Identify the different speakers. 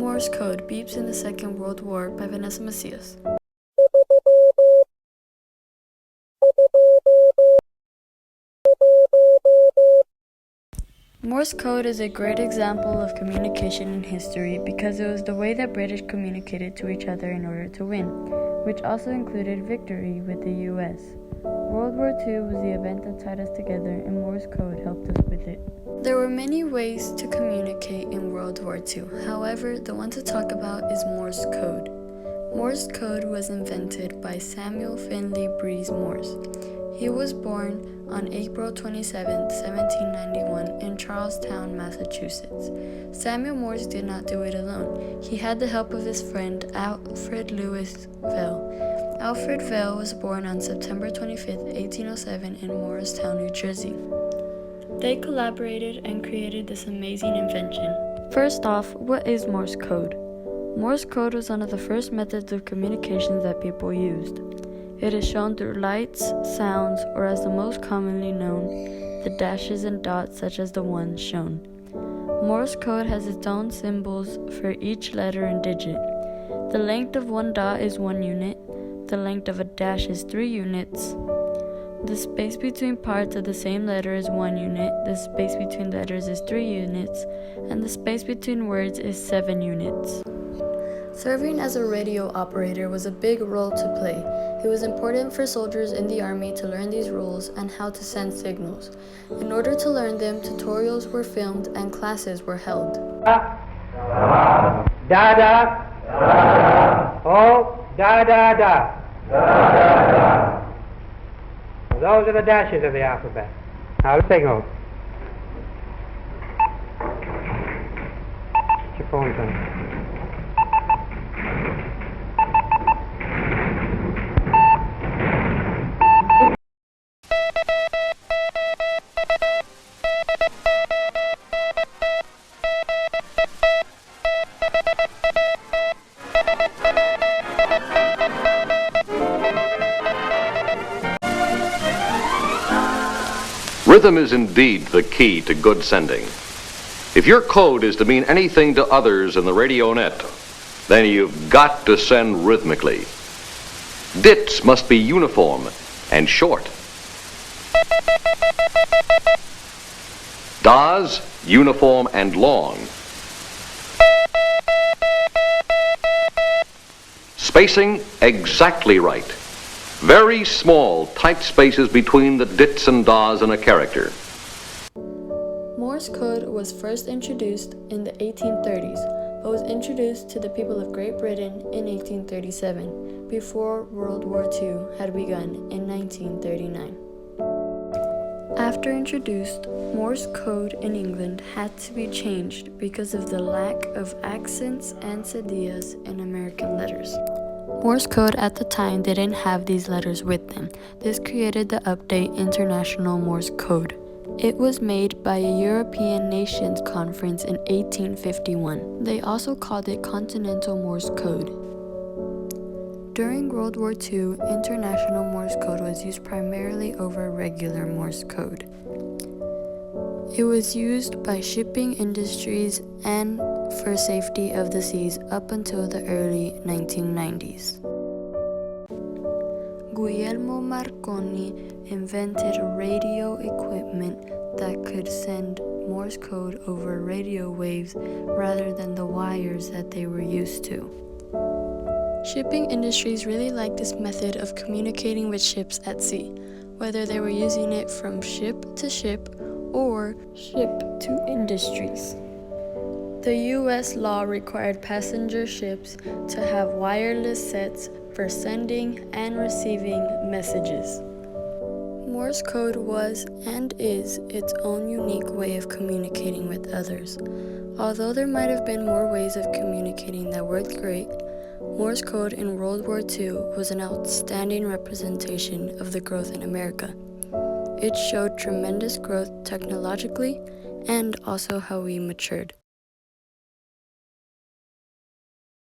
Speaker 1: Morse Code, Beeps in the Second World War by Vanessa Macias. Morse code is a great example of communication in history because it was the way that British communicated to each other in order to win, which also included victory with the US. World War II was the event that tied us together, and Morse code helped us with it. There were many ways to communicate in World War II. However, the one to talk about is Morse code. Morse code was invented by Samuel Finley Breeze Morse. He was born on April 27, 1791 in Charlestown, Massachusetts. Samuel Morse did not do it alone. He had the help of his friend Alfred Lewis Vail. Alfred Vail was born on September 25, 1807 in Morristown, New Jersey. They collaborated and created this amazing invention. First off, what is Morse code? Morse code was one of the first methods of communication that people used. It is shown through lights, sounds, or as the most commonly known, the dashes and dots such as the ones shown. Morse code has its own symbols for each letter and digit. The length of one dot is 1 unit, the length of a dash is 3 units, the space between parts of the same letter is 1 unit, the space between letters is 3 units, and the space between words is 7 units. Serving as a radio operator was a big role to play. It was important for soldiers in the army to learn these rules and how to send signals. In order to learn them, tutorials were filmed and classes were held.
Speaker 2: Da da. Oh, da da da. Those are the dashes of the alphabet. Now let's take note. Put your phones on.
Speaker 3: Rhythm is indeed the key to good sending. If your code is to mean anything to others in the radio net, then you've got to send rhythmically. Dits must be uniform and short. Das, uniform and long. Spacing exactly right. Very small, tight spaces between the dits and das in a character.
Speaker 1: Morse code was first introduced in the 1830s, but was introduced to the people of Great Britain in 1837, before World War II had begun in 1939. After introduced, Morse code in England had to be changed because of the lack of accents and cedillas in American letters. Morse code at the time didn't have these letters with them. This created the update International Morse Code. It was made by a European Nations Conference in 1851. They also called it Continental Morse Code. During World War II, International Morse Code was used primarily over regular Morse Code. It was used by shipping industries and for safety of the seas up until the early 1990s. Guglielmo Marconi invented radio equipment that could send Morse code over radio waves rather than the wires that they were used to. Shipping industries really liked this method of communicating with ships at sea, whether they were using it from ship to ship or ship to industries. The U.S. law required passenger ships to have wireless sets for sending and receiving messages. Morse code was and is its own unique way of communicating with others. Although there might have been more ways of communicating that worked great, Morse code in World War II was an outstanding representation of the growth in America. It showed tremendous growth technologically and also how we matured.